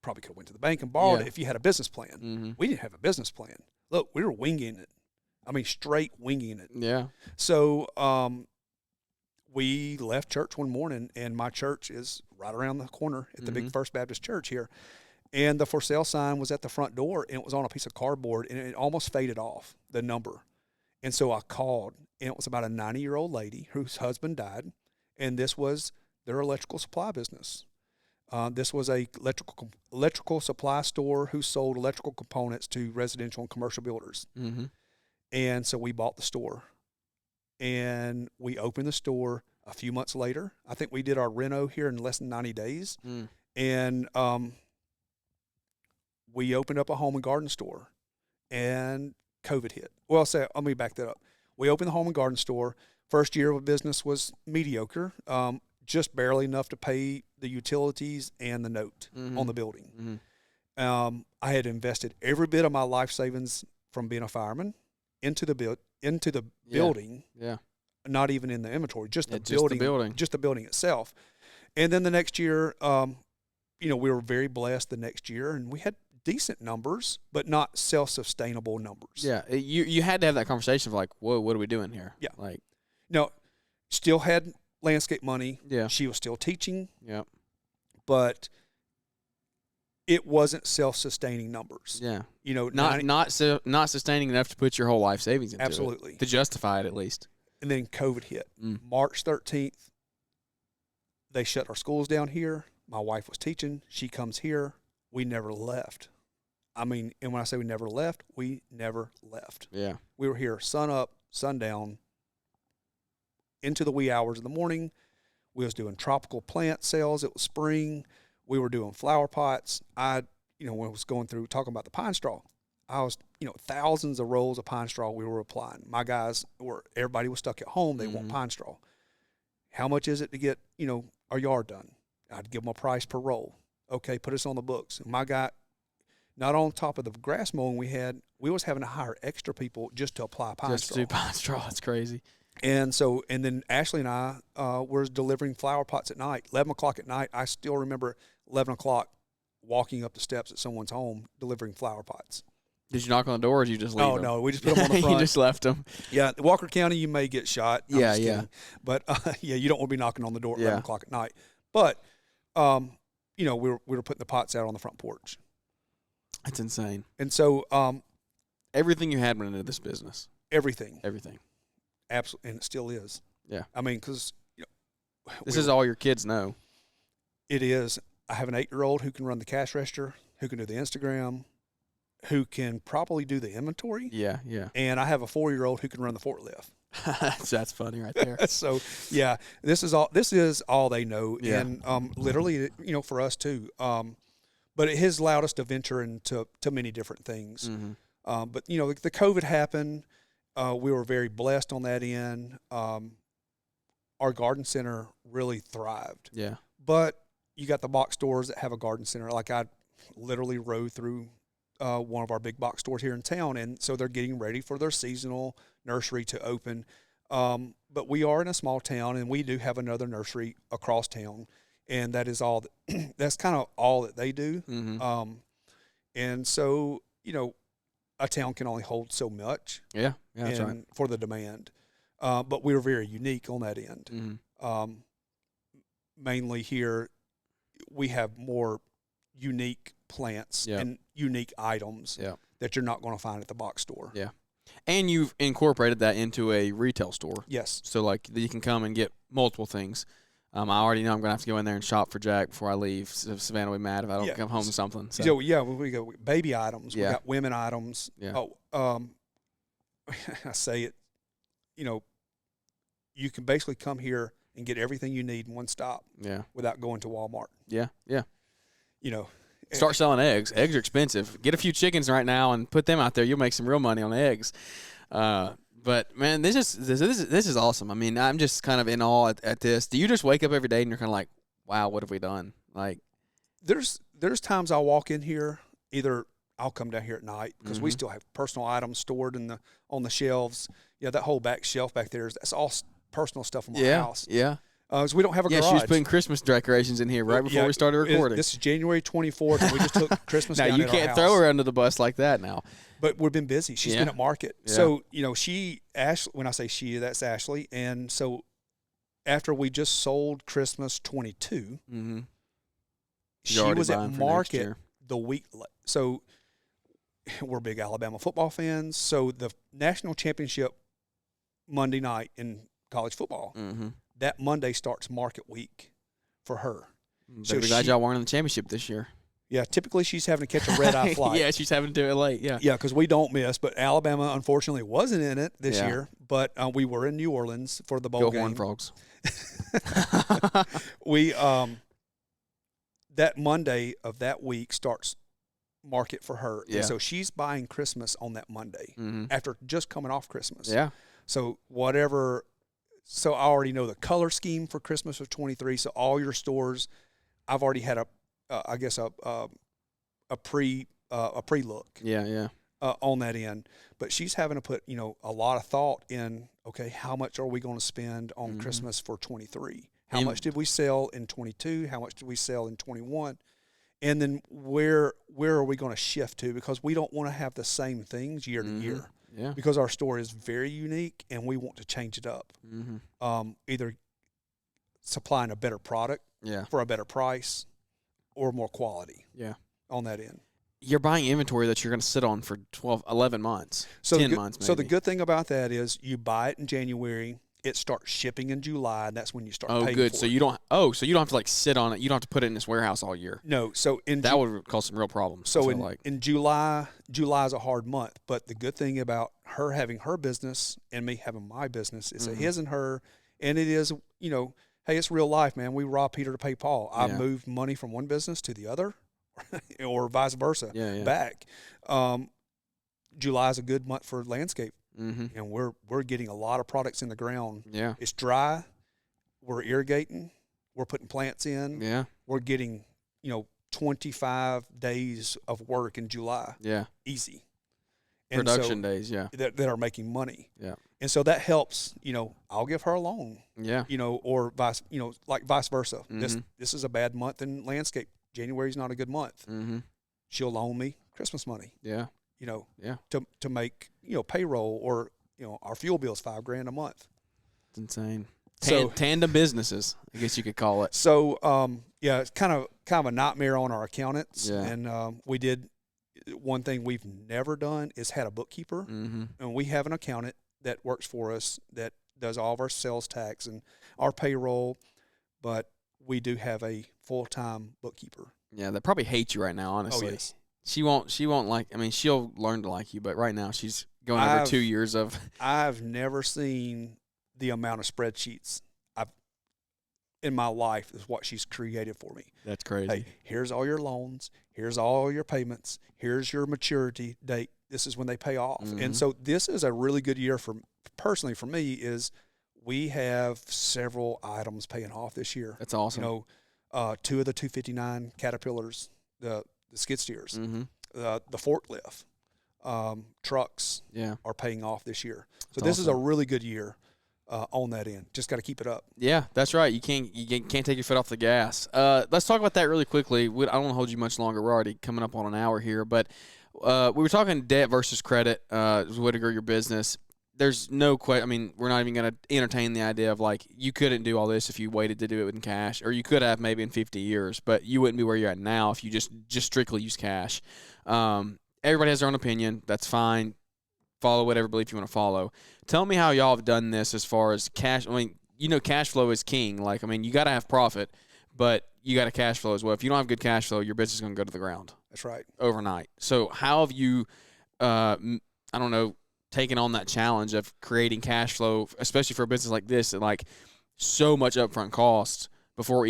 probably could have went to the bank and borrowed it if you had a business plan. We didn't have a business plan. Look, we were winging it. I mean, straight winging it. Yeah. So we left church one morning, and my church is right around the corner at the big First Baptist Church here. And the for sale sign was at the front door, and it was on a piece of cardboard, and it almost faded off, the number. And so I called, and it was about a 90-year-old lady whose husband died, and this was their electrical supply business. This was a electrical supply store who sold electrical components to residential and commercial builders. And so we bought the store, and we opened the store a few months later. I think we did our reno here in less than 90 days. And we opened up a home and garden store, and COVID hit. Well, let me back that up. We opened the home and garden store. First year of business was mediocre, just barely enough to pay the utilities and the note on the building. I had invested every bit of my life savings from being a fireman into the building. Yeah. Not even in the inventory, just the building itself. And then the next year, we were very blessed the next year, and we had decent numbers, but not self-sustainable numbers. Yeah, you had to have that conversation of like, whoa, what are we doing here? Yeah. Like, No, still had landscape money. yeah, She was still teaching, yeah, but it wasn't self-sustaining numbers. yeah. You know, Not sustaining enough to put your whole life savings into absolutely. it, to justify it at least. And then COVID hit. Mm. March 13th, they shut our schools down here. My wife was teaching. She comes here. We never left. I mean, and when I say we never left, we never left. Yeah, We were here sun up, sundown, into the wee hours of the morning. We was doing tropical plant sales. It was spring. We were doing flower pots. When I was going through talking about the pine straw, I was, thousands of rolls of pine straw we were applying. My guys everybody was stuck at home. They want pine straw. How much is it to get, our yard done? I'd give them a price per roll. Okay, put us on the books. And my guy, not on top of the grass mowing we was having to hire extra people just to apply pine just straw. to do pine straw. It's crazy. And then Ashley and I were delivering flower pots at night, 11 o'clock at night. I still remember 11 o'clock walking up the steps at someone's home delivering flower pots. Did you knock on the door or did you just leave them? No, we just put them on the front. You just left them. Yeah, Walker County, you may get shot. I'm Yeah, just yeah. kidding. But, you don't want to be knocking on the door at 11 o'clock at night. But, we were putting the pots out on the front porch. That's insane. And so Everything you had went into this business. everything. Everything. And it still is. Yeah. I mean, because This is all your kids know. it is. I have an 8-year-old who can run the cash register, who can do the Instagram, who can probably do the inventory. Yeah, yeah. And I have a 4-year-old who can run the forklift. That's funny right there. So, yeah, this is all they know. Yeah. And literally, for us too. But it has allowed us to venture into many different things. Mm-hmm. But, the COVID happened. We were very blessed on that end. Our garden center really thrived. Yeah. But you got the box stores that have a garden center. Like I literally rode through one of our big box stores here in town, and so they're getting ready for their seasonal nursery to open. But we are in a small town, and we do have another nursery across town, and that is all. That's kind of all that they do. Mm-hmm. And so a town can only hold so much. Yeah, that's right. For the demand. But we were very unique on that end. Mm-hmm. Mainly here, we have more unique plants and unique items that you're not going to find at the box store. Yeah. And you've incorporated that into a retail store. Yes. So, like, you can come and get multiple things. I already know I'm going to have to go in there and shop for Jack before I leave. Savannah will be mad if I don't come home with something. So, we go baby items. Yeah. We got women items. Yeah. I say it, you can basically come here and get everything you need in one stop. Yeah. Without going to Walmart. Yeah, yeah. Start Start selling eggs. Eggs are expensive. Get a few chickens right now and put them out there. You'll make some real money on eggs. But man, this is awesome. I mean, I'm just kind of in awe at this. Do you just wake up every day and you're kind of like, wow, what have we done? Like, there's times I'll walk in here. Either I'll come down here at night because we still have personal items stored on the shelves. Yeah, that whole back shelf back there that's all personal stuff in my house. Yeah. So we don't have a garage. Yeah, she was putting Christmas decorations in here right before we started recording. This is January 24th, and we just took Christmas now, down you at can't our throw house. her under the bus like that now. But we've been busy. She's been at market. Yeah. So, Ashley, when I say she, that's Ashley. And so after we just sold Christmas 22, she was at market the week. So we're big Alabama football fans. So the national championship Monday night in college football, that Monday starts market week for her. So glad y'all weren't in the championship this year. Yeah, typically she's having to catch a red-eye flight. Yeah, she's having to do it late, yeah. Yeah, because we don't miss. But Alabama, unfortunately, wasn't in it this year. But we were in New Orleans for the bowl game. Go Horned Frogs. We that Monday of that week starts market for her. Yeah. And so she's buying Christmas on that Monday after just coming off Christmas. Yeah. So whatever – so I already know the color scheme for Christmas of 23. So all your stores, I've already had a pre-look. Yeah. On that end. But she's having to put, a lot of thought in, okay, how much are we going to spend on Christmas for 23? How much did we sell in 22? How much did we sell in 21? And then where are we going to shift to? Because we don't want to have the same things year to year. Yeah. Because our store is very unique and we want to change it up. Either supplying a better product for a better price or more quality on that end. You're buying inventory that you're going to sit on for 12, 11 months, 10 months maybe. So the good thing about that is you buy it in January, it starts shipping in July, and that's when you start paying good. for So it. you don't have to like sit on it. You don't have to put it in this warehouse all year. No. So that would cause some real problems. So in July is a hard month, but the good thing about her having her business and me having my business is a his and her, and it is, hey, it's real life, man. We rob Peter to pay Paul. I moved money from one business to the other. Or vice versa, back. July is a good month for landscape, and we're getting a lot of products in the ground. Yeah, it's dry. We're irrigating. We're putting plants in. Yeah, we're getting 25 days of work in July. Yeah, easy. And production days. Yeah, that are making money. Yeah, and so that helps. I'll give her a loan. Yeah, or vice versa. This is a bad month in landscape. January's not a good month. She'll loan me Christmas money. Yeah. To make, payroll, or, our fuel bill's $5,000 a month. It's insane. Tandem businesses, I guess you could call it. So, it's kind of a nightmare on our accountants. Yeah. And we did one thing we've never done is had a bookkeeper. And we have an accountant that works for us that does all of our sales tax and our payroll, but we do have a full-time bookkeeper. Yeah, they probably hate you right now, honestly. Oh, yes. She won't like, she'll learn to like you, but right now she's going over 2 years of. I've never seen the amount of spreadsheets in my life is what she's created for me. That's crazy. Hey, here's all your loans. Here's all your payments. Here's your maturity date. This is when they pay off. And so this is a really good year personally for me is we have several items paying off this year. That's awesome. 2 of the 259 Caterpillars, the skid steers, the forklift, trucks are paying off this year. So this is a really good year on that end. Just got to keep it up. Yeah, that's right. You can't take your foot off the gas. Let's talk about that really quickly. I don't want to hold you much longer. We're already coming up on an hour here, but we were talking debt versus credit. Whittaker, your business. There's no question. We're not even going to entertain the idea of like you couldn't do all this if you waited to do it in cash, or you could have maybe in 50 years, but you wouldn't be where you're at now if you just strictly use cash. Everybody has their own opinion. That's fine. Follow whatever belief you want to follow. Tell me how y'all have done this as far as cash. Cash flow is king. You got to have profit, but you got to cash flow as well. If you don't have good cash flow, your business is going to go to the ground. That's right. Overnight. So how have you, taking on that challenge of creating cash flow, especially for a business like this, that like so much upfront costs before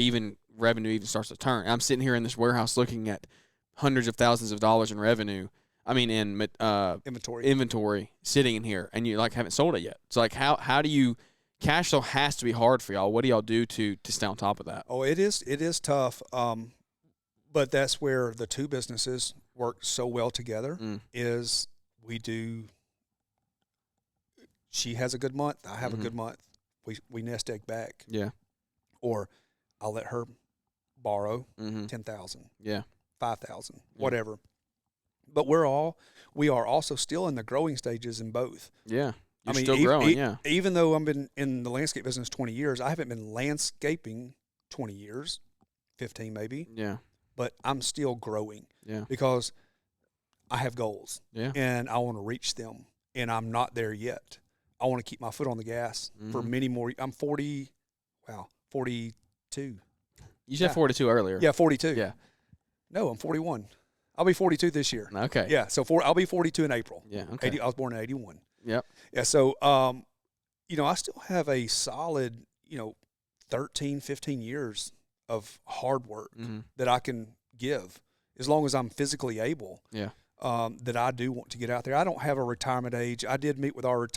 revenue even starts to turn? I'm sitting here in this warehouse looking at hundreds of thousands of dollars in revenue. Inventory sitting in here, and you haven't sold it yet. So how do you, cash flow has to be hard for y'all. What do y'all do to stay on top of that? Oh, it is tough. But that's where the two businesses work so well together is we do. She has a good month. I have a good month. We nest egg back. Yeah. Or I'll let her borrow 10,000. Yeah. 5,000. Whatever. But we are also still in the growing stages in both. Yeah. You're still growing. Even though I've been in the landscape business 20 years, I haven't been landscaping 20 years, 15 maybe. Yeah. But I'm still growing. Yeah. Because I have goals. Yeah. And I want to reach them. And I'm not there yet. I want to keep my foot on the gas for many more. I'm 42. You said 42 earlier. Yeah, 42. Yeah. No, I'm 41. I'll be 42 this year. Okay. Yeah, so I'll be 42 in April. Yeah, okay. I was born in 81. Yep. Yeah, so, I still have a solid, 13, 15 years of hard work that I can give as long as I'm physically able. Yeah. That I do want to get out there. I don't have a retirement age. I did meet with our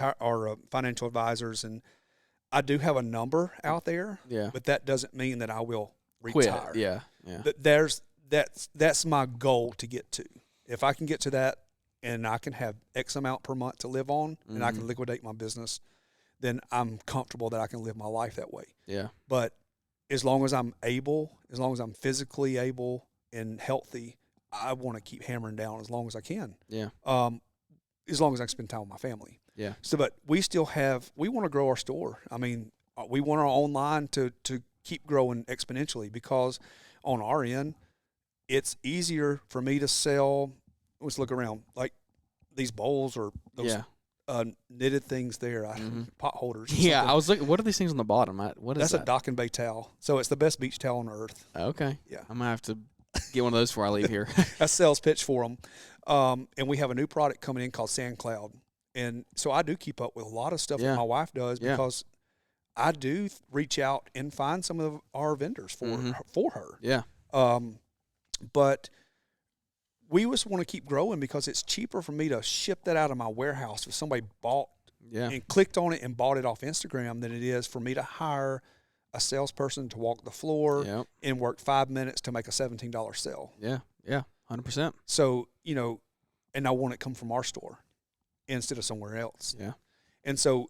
financial advisors, and I do have a number out there. Yeah. But that doesn't mean that I will retire. Quit. Yeah. Yeah. That's my goal to get to. If I can get to that, and I can have X amount per month to live on, and I can liquidate my business, then I'm comfortable that I can live my life that way. Yeah. But as long as I'm able, as long as I'm physically able and healthy, I want to keep hammering down as long as I can. Yeah. As long as I can spend time with my family. Yeah. So, but we want to grow our store. I mean, we want our online to keep growing exponentially, because on our end, it's easier for me to sell. Let's look around, like these bowls or those knitted things there, pot holders. Yeah, I was looking. What are these things on the bottom? What is That's that? a dock and bay towel. So it's the best beach towel on earth. Okay. Yeah. I'm going to have to get one of those before I leave here. That's sales pitch for them. And we have a new product coming in called Sand Cloud. And so I do keep up with a lot of stuff that my wife does, because I do reach out and find some of our vendors for her. Yeah. But we just want to keep growing, because it's cheaper for me to ship that out of my warehouse if somebody bought and clicked on it and bought it off Instagram than it is for me to hire a salesperson to walk the floor and work 5 minutes to make a $17 sale. Yeah. Yeah. 100%. So, and I want it come from our store instead of somewhere else. Yeah. And so,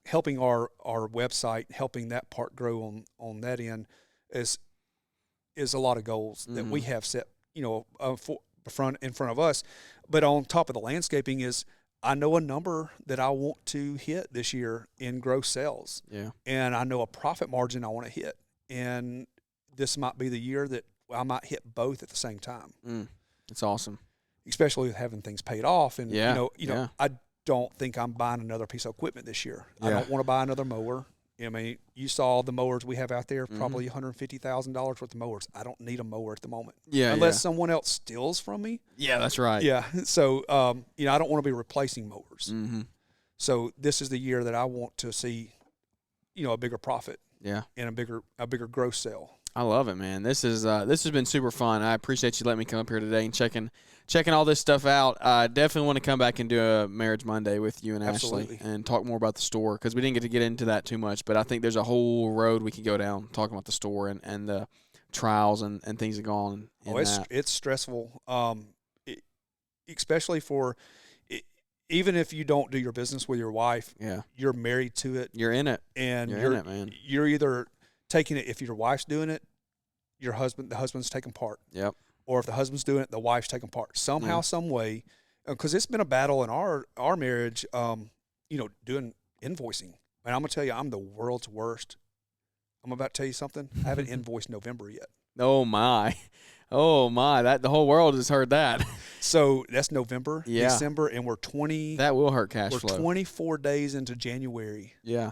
helping our website, helping that part grow on that end is a lot of goals that we have set, in front of us. But on top of the landscaping is, I know a number that I want to hit this year in gross sales. Yeah. And I know a profit margin I want to hit. And this might be the year that I might hit both at the same time. It's awesome. Especially with having things paid off. And, Yeah. I don't think I'm buying another piece of equipment this year. I don't want to buy another mower. I mean, you saw the mowers we have out there, probably $150,000 worth of mowers. I don't need a mower at the moment. Yeah. Unless someone else steals from me. Yeah, that's right. Yeah. So, I don't want to be replacing mowers. Mm-hmm. So this is the year that I want to see, a bigger profit. Yeah. And a bigger gross sale. I love it, man. This has been super fun. I appreciate you letting me come up here today and checking all this stuff out. I definitely want to come back and do a Marriage Monday with you and Ashley and talk more about the store, because we didn't get into that too much. But I think there's a whole road we could go down talking about the store and the trials and things that go on. It's stressful, especially for even if you don't do your business with your wife. Yeah, you're married to it. You're in it, and you're in it, man. You're either taking it, if your wife's doing it, the husband's taking part. Yep. Or if the husband's doing it, the wife's taking part. Somehow, some way, because it's been a battle in our marriage, doing invoicing. And I'm going to tell you, I'm the world's worst. I'm about to tell you something. I haven't invoiced November yet. Oh, my. Oh, my. The whole world has heard that. So that's November, December, and we're 20. That will hurt cash flow. We're 24 days into January. Yeah.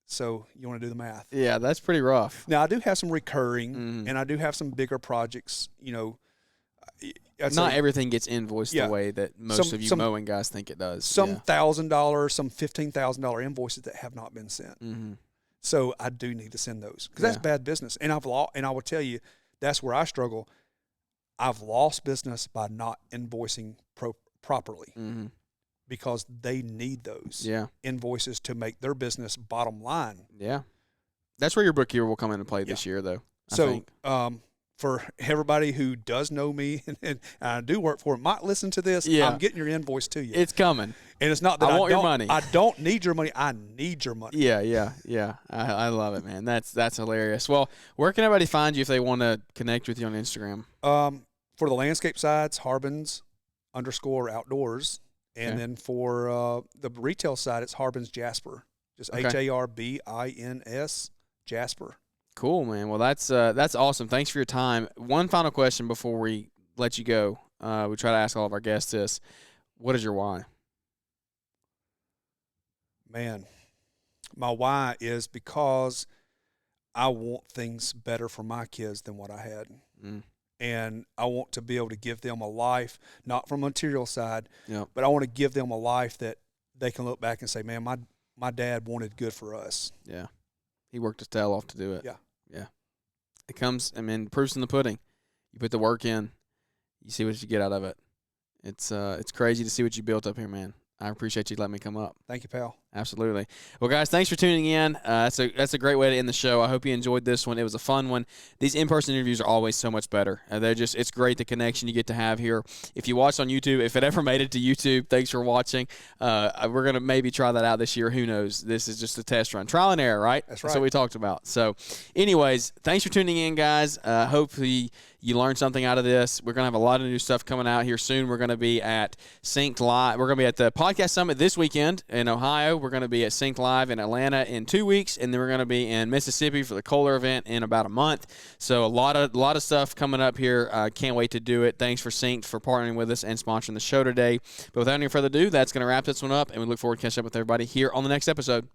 So you want to do the math. Yeah, that's pretty rough. Now, I do have some recurring, and I do have some bigger projects, Not everything gets invoiced the way that most of you mowing guys think it does. Some $1,000, some $15,000 invoices that have not been sent. Mm-hmm. So I do need to send those, because that's bad business. And I will tell you, that's where I struggle. I've lost business by not invoicing properly. Mm-hmm. Because they need those invoices to make their business bottom line. Yeah. That's where your bookkeeper will come into play this year, though. So for everybody who does know me and I do work for them, might listen to this, I'm getting your invoice to you. It's coming. And it's not that I want your money. I don't need your money. I need your money. Yeah. I love it, man. That's hilarious. Well, where can everybody find you if they want to connect with you on Instagram? For the landscape sides, Harbins_outdoors. And then for the retail side, it's Harbin's Jasper. Just Harbins Jasper. Cool, man. Well, that's awesome. Thanks for your time. One final question before we let you go. We try to ask all of our guests this. What is your why? Man, my why is because I want things better for my kids than what I had. And I want to be able to give them a life, not from a material side, but I want to give them a life that they can look back and say, man, my dad wanted good for us. Yeah. He worked his tail off to do it. Yeah. It comes, proof's in the pudding. You put the work in, you see what you get out of it. It's crazy to see what you built up here, man. I appreciate you letting me come up. Thank you, pal. Absolutely. Well, guys, thanks for tuning in. That's a great way to end the show. I hope you enjoyed this one. It was a fun one. These in-person interviews are always so much better. It's great the connection you get to have here. If you watch on YouTube, if it ever made it to YouTube, thanks for watching. We're gonna maybe try that out this year. Who knows? This is just a test run, trial and error, right? That's right. That's what we talked about. So, anyways, thanks for tuning in, guys. Hopefully you learned something out of this. We're going to have a lot of new stuff coming out here soon. We're going to be at Synced Live. We're going to be at the Podcast Summit this weekend in Ohio. We're going to be at Synced Live in Atlanta in 2 weeks, and then we're going to be in Mississippi for the Kohler event in about a month. So a lot of stuff coming up here. Can't wait to do it. Thanks for Synced for partnering with us and sponsoring the show today. But without any further ado, that's going to wrap this one up, and we look forward to catching up with everybody here on the next episode.